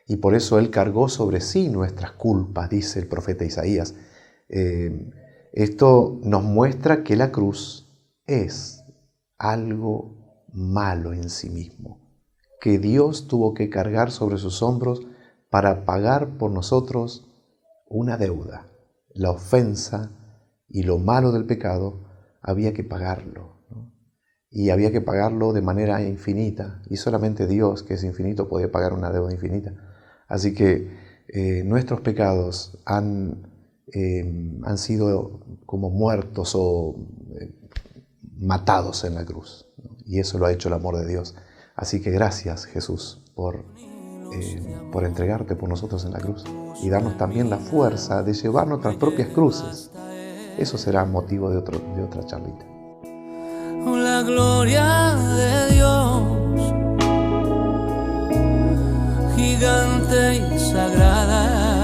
Y por eso Él cargó sobre sí nuestras culpas, dice el profeta Isaías. Esto nos muestra que la cruz es algo malo en sí mismo, que Dios tuvo que cargar sobre sus hombros para pagar por nosotros una deuda. La ofensa y lo malo del pecado había que pagarlo, ¿no? Y había que pagarlo de manera infinita, y solamente Dios, que es infinito, podía pagar una deuda infinita. Así que nuestros pecados han sido como muertos o matados en la cruz, ¿no? Y eso lo ha hecho el amor de Dios. Así que gracias, Jesús, por entregarte por nosotros en la cruz y darnos también la fuerza de llevar nuestras propias cruces. Eso será motivo de otra charlita. La gloria de Dios, gigante y sagrada.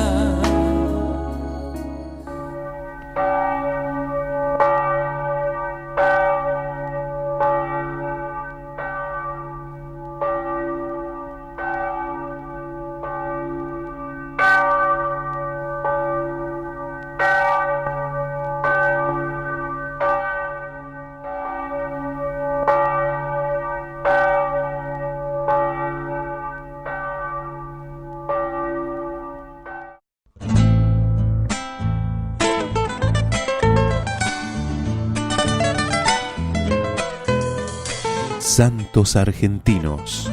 Santos argentinos.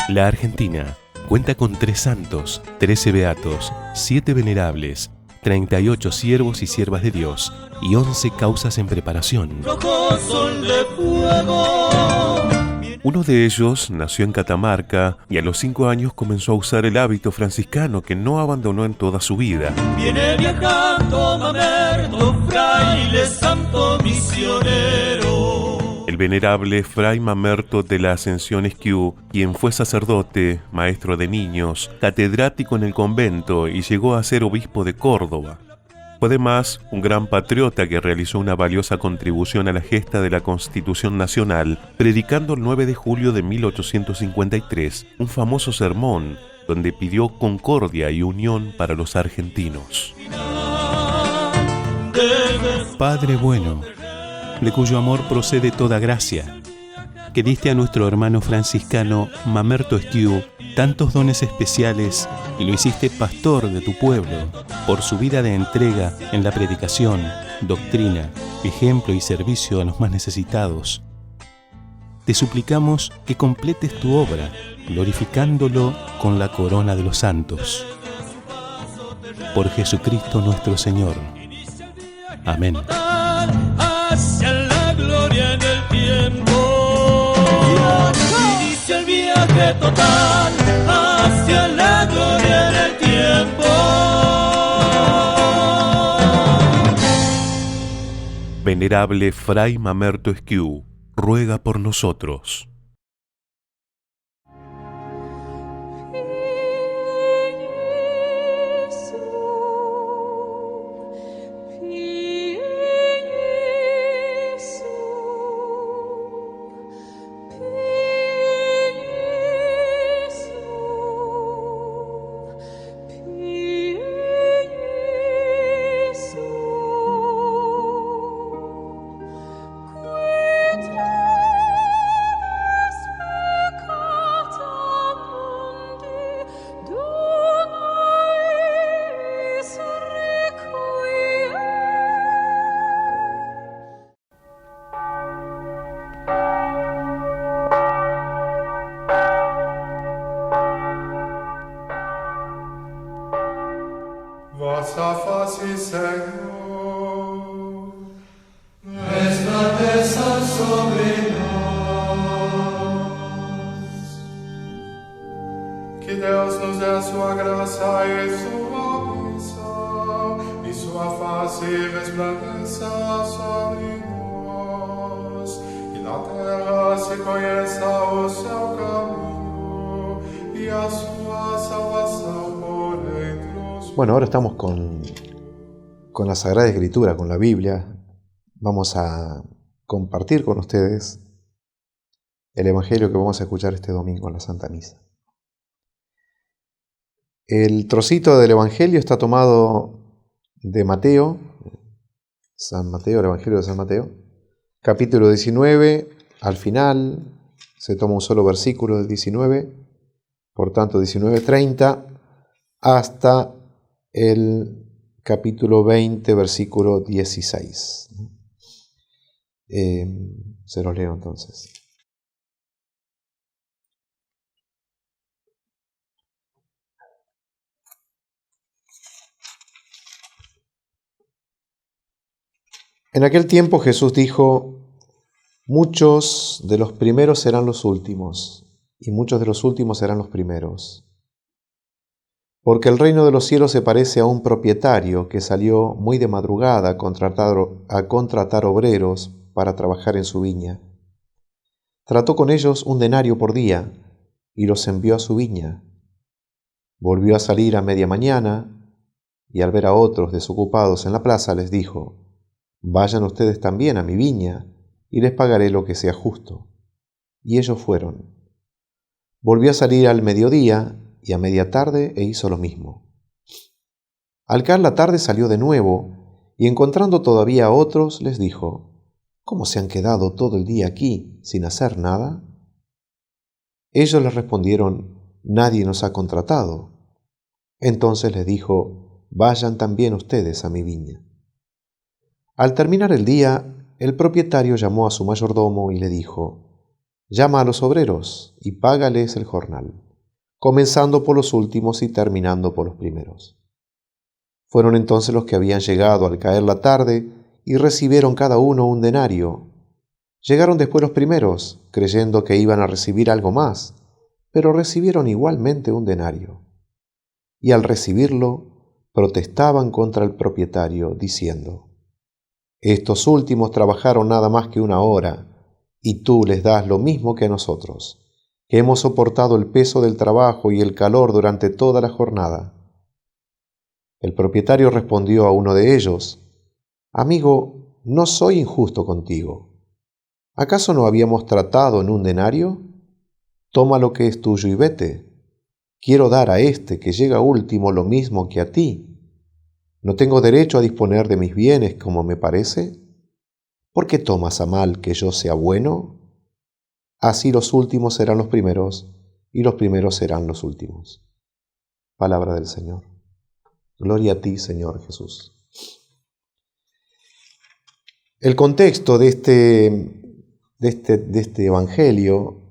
La Argentina cuenta con 3 santos, 13 beatos, 7 venerables, 38 siervos y siervas de Dios y 11 causas en preparación. Uno de ellos nació en Catamarca y a los 5 años comenzó a usar el hábito franciscano que no abandonó en toda su vida. Viene viajando Mamerto, fraile santo misionero. El venerable Fray Mamerto de la Ascensión Esquiú, quien fue sacerdote, maestro de niños, catedrático en el convento y llegó a ser obispo de Córdoba. Fue además un gran patriota que realizó una valiosa contribución a la gesta de la Constitución Nacional, predicando el 9 de julio de 1853 un famoso sermón donde pidió concordia y unión para los argentinos. Padre bueno, de cuyo amor procede toda gracia, que diste a nuestro hermano franciscano Mamerto Esquiú tantos dones especiales y lo hiciste pastor de tu pueblo por su vida de entrega en la predicación, doctrina, ejemplo y servicio a los más necesitados. Te suplicamos que completes tu obra, glorificándolo con la corona de los santos. Por Jesucristo nuestro Señor. Amén. Hacia la gloria en el tiempo. Inicia el viaje total hacia la gloria en el tiempo. Venerable Fray Mamerto Esquiú, ruega por nosotros. Vossa face, Senhor, resplandeça sobre nós. Que Deus nos dê a sua graça e sua bênção, e sua face resplandeça sobre nós. E na terra se conheça o seu caminho e a sua salvação por entre. Bueno, ahora estamos con la Sagrada Escritura, con la Biblia. Vamos a compartir con ustedes el Evangelio que vamos a escuchar este domingo en la Santa Misa. El trocito del Evangelio está tomado de Mateo, San Mateo, el Evangelio de San Mateo, capítulo 19, al final se toma un solo versículo del 19, por tanto 19:30, hasta el capítulo 20, versículo 16. Se los leo entonces. En aquel tiempo Jesús dijo: muchos de los primeros serán los últimos, y muchos de los últimos serán los primeros. Porque el reino de los cielos se parece a un propietario que salió muy de madrugada a contratar obreros para trabajar en su viña. Trató con ellos 1 denario por día y los envió a su viña. Volvió a salir a media mañana y al ver a otros desocupados en la plaza les dijo: vayan ustedes también a mi viña y les pagaré lo que sea justo. Y ellos fueron. Volvió a salir al mediodía y a media tarde hizo lo mismo. Al caer la tarde salió de nuevo y encontrando todavía a otros les dijo: ¿cómo se han quedado todo el día aquí sin hacer nada? Ellos les respondieron: nadie nos ha contratado. Entonces les dijo: vayan también ustedes a mi viña. Al terminar el día, el propietario llamó a su mayordomo y le dijo: llama a los obreros y págales el jornal, comenzando por los últimos y terminando por los primeros. Fueron entonces los que habían llegado al caer la tarde y recibieron cada uno un denario. Llegaron después los primeros, creyendo que iban a recibir algo más, pero recibieron igualmente un denario. Y al recibirlo, protestaban contra el propietario, diciendo: estos últimos trabajaron nada más que 1 hora, y tú les das lo mismo que a nosotros, que hemos soportado el peso del trabajo y el calor durante toda la jornada. El propietario respondió a uno de ellos: amigo, no soy injusto contigo. ¿Acaso no habíamos tratado en un denario? Toma lo que es tuyo y vete. Quiero dar a este que llega último lo mismo que a ti. ¿No tengo derecho a disponer de mis bienes como me parece? ¿Por qué tomas a mal que yo sea bueno? Así los últimos serán los primeros, y los primeros serán los últimos. Palabra del Señor. Gloria a ti, Señor Jesús. El contexto de este evangelio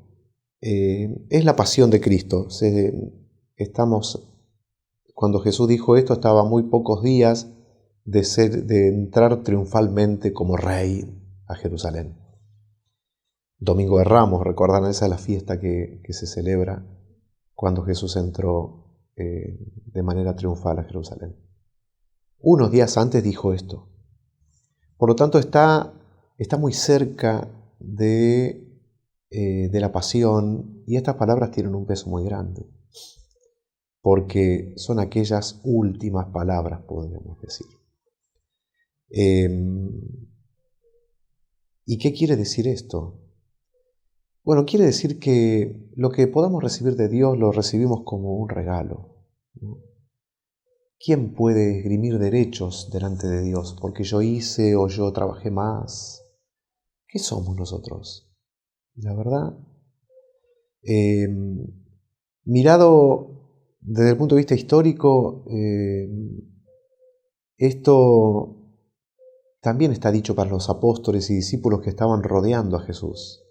es la pasión de Cristo. Cuando Jesús dijo esto, estaba a muy pocos días de entrar triunfalmente como rey a Jerusalén. Domingo de Ramos, recuerdan, esa es la fiesta que se celebra cuando Jesús entró de manera triunfal a Jerusalén. Unos días antes dijo esto. Por lo tanto, está muy cerca de la pasión, y estas palabras tienen un peso muy grande, porque son aquellas últimas palabras, podríamos decir. ¿Y qué quiere decir esto? Bueno, quiere decir que lo que podamos recibir de Dios lo recibimos como un regalo, ¿no? ¿Quién puede esgrimir derechos delante de Dios porque yo hice o yo trabajé más? ¿Qué somos nosotros? La verdad, mirado desde el punto de vista histórico, esto también está dicho para los apóstoles y discípulos que estaban rodeando a Jesús.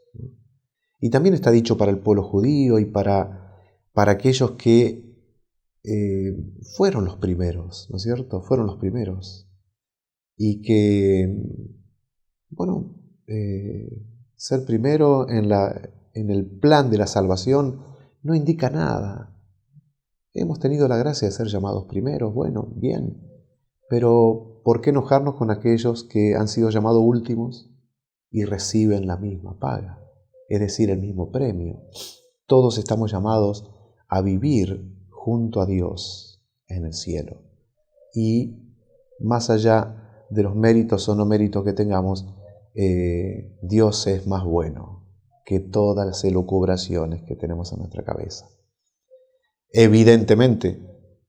Y también está dicho para el pueblo judío y para aquellos que fueron los primeros, ¿no es cierto? Fueron los primeros. Y que, bueno, ser primero en el plan de la salvación no indica nada. Hemos tenido la gracia de ser llamados primeros, bueno, bien, pero ¿por qué enojarnos con aquellos que han sido llamados últimos y reciben la misma paga? Es decir, el mismo premio. Todos estamos llamados a vivir junto a Dios en el cielo. Y más allá de los méritos o no méritos que tengamos, Dios es más bueno que todas las elucubraciones que tenemos en nuestra cabeza. Evidentemente,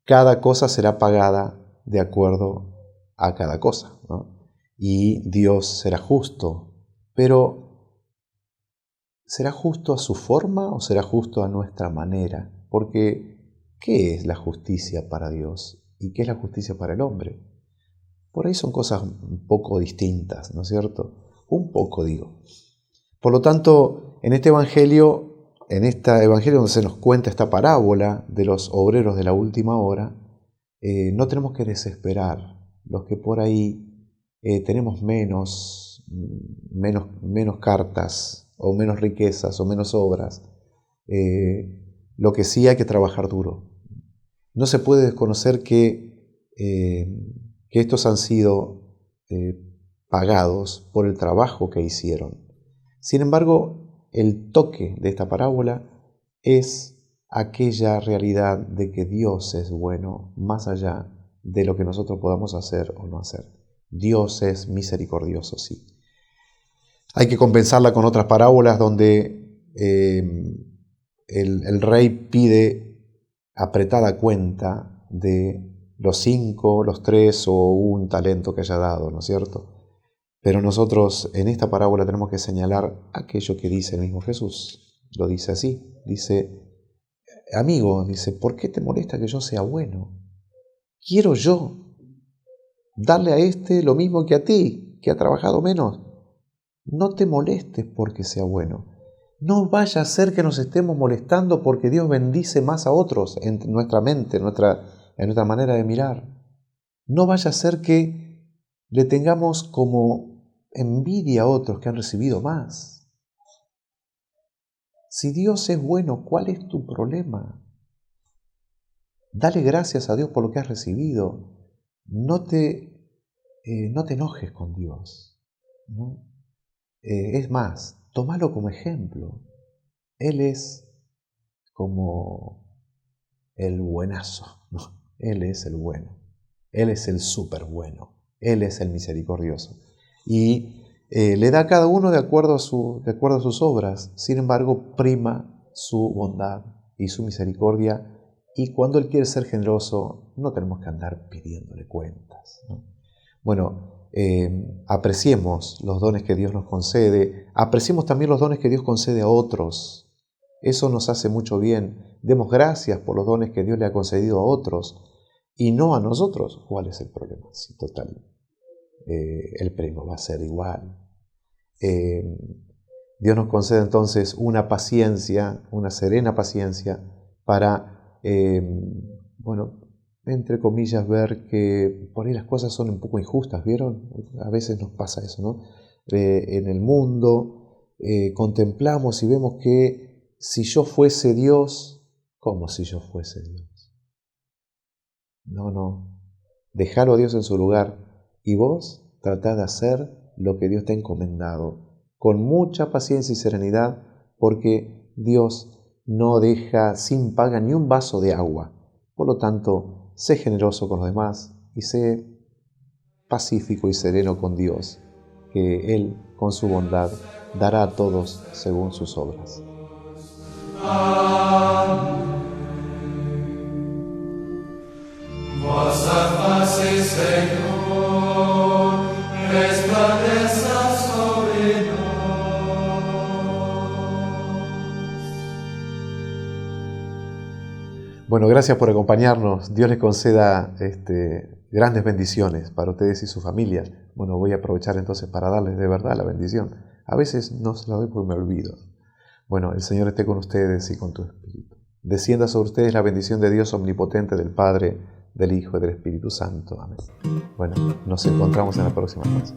cada cosa será pagada de acuerdo a cada cosa, ¿no? Y Dios será justo, pero ¿será justo a su forma o será justo a nuestra manera? Porque, ¿qué es la justicia para Dios y qué es la justicia para el hombre? Por ahí son cosas un poco distintas, ¿no es cierto? Un poco, digo. Por lo tanto, en este evangelio donde se nos cuenta esta parábola de los obreros de la última hora, no tenemos que desesperar. Los que por ahí tenemos menos cartas, o menos riquezas, o menos obras, lo que sí hay que trabajar duro. No se puede desconocer que estos han sido pagados por el trabajo que hicieron. Sin embargo, el toque de esta parábola es aquella realidad de que Dios es bueno más allá de lo que nosotros podamos hacer o no hacer. Dios es misericordioso, sí. Hay que compensarla con otras parábolas donde el rey pide apretada cuenta de los 5, los 3 o 1 talento que haya dado, ¿no es cierto? Pero nosotros en esta parábola tenemos que señalar aquello que dice el mismo Jesús. Lo dice así, dice: amigo, dice, ¿por qué te molesta que yo sea bueno? Quiero yo darle a este lo mismo que a ti, que ha trabajado menos. No te molestes porque sea bueno. No vaya a ser que nos estemos molestando porque Dios bendice más a otros en nuestra mente, en nuestra manera de mirar. No vaya a ser que le tengamos como envidia a otros que han recibido más. Si Dios es bueno, ¿cuál es tu problema? Dale gracias a Dios por lo que has recibido. No te enojes con Dios, ¿no? Es más, tómalo como ejemplo. Él es como el buenazo, ¿no? Él es el bueno. Él es el súper bueno. Él es el misericordioso. Y le da a cada uno de acuerdo a sus obras. Sin embargo, prima su bondad y su misericordia. Y cuando Él quiere ser generoso, no tenemos que andar pidiéndole cuentas, ¿no? Bueno, apreciemos los dones que Dios nos concede. Apreciemos también los dones que Dios concede a otros. Eso nos hace mucho bien. Demos gracias por los dones que Dios le ha concedido a otros y no a nosotros. ¿Cuál es el problema? Sí, total. El premio va a ser igual. Dios nos concede entonces una paciencia, una serena paciencia para, entre comillas, ver que por ahí las cosas son un poco injustas, ¿vieron? A veces nos pasa eso, ¿no? En el mundo contemplamos y vemos que si yo fuese Dios, ¿cómo si yo fuese Dios? No. Dejalo a Dios en su lugar y vos tratá de hacer lo que Dios te ha encomendado con mucha paciencia y serenidad, porque Dios no deja sin paga ni un vaso de agua. Por lo tanto, sé generoso con los demás y sé pacífico y sereno con Dios, que Él, con su bondad, dará a todos según sus obras. Vossa face, Señor, resplandeza sobre nós. Bueno, gracias por acompañarnos. Dios les conceda grandes bendiciones para ustedes y su familia. Bueno, voy a aprovechar entonces para darles de verdad la bendición. A veces no se la doy porque me olvido. Bueno, el Señor esté con ustedes y con tu espíritu. Descienda sobre ustedes la bendición de Dios omnipotente, del Padre, del Hijo y del Espíritu Santo. Amén. Bueno, nos encontramos en la próxima clase.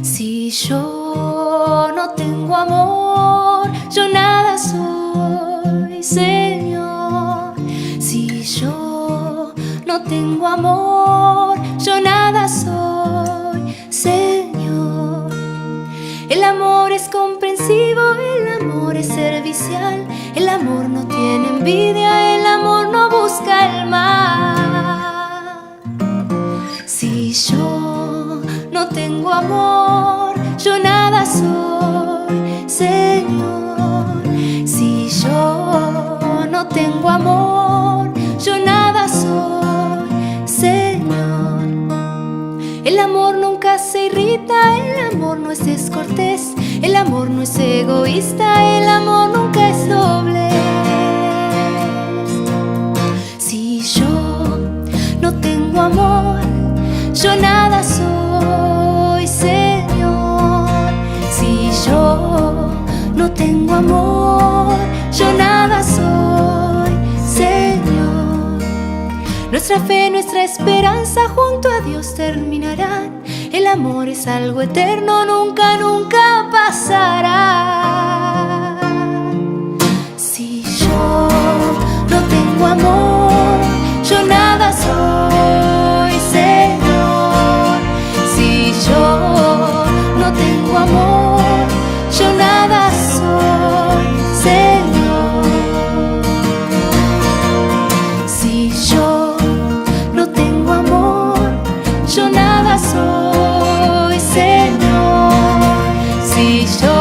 Si yo no tengo amor, yo nada soy, Señor. Si yo no tengo amor, yo nada soy, Señor. El amor es comprensivo, el amor es servicial, el amor no tiene envidia, el amor no busca el mal. Si yo no tengo amor, yo nada soy, Señor. Si yo no tengo amor, yo nada soy, Señor. El amor nunca se irrita, el amor no es descortés, el amor no es egoísta, el amor nunca es doble. Si yo no tengo amor, yo nada soy, Señor. Si yo no tengo amor, yo nada soy, Señor. Nuestra fe, nuestra esperanza junto a Dios terminarán. El amor es algo eterno, nunca, nunca pasará. Si yo no tengo amor, yo nada soy, Señor. Si yo no tengo amor, yo nada soy, Señor. Si yo no tengo amor, yo nada soy, Señor. Si yo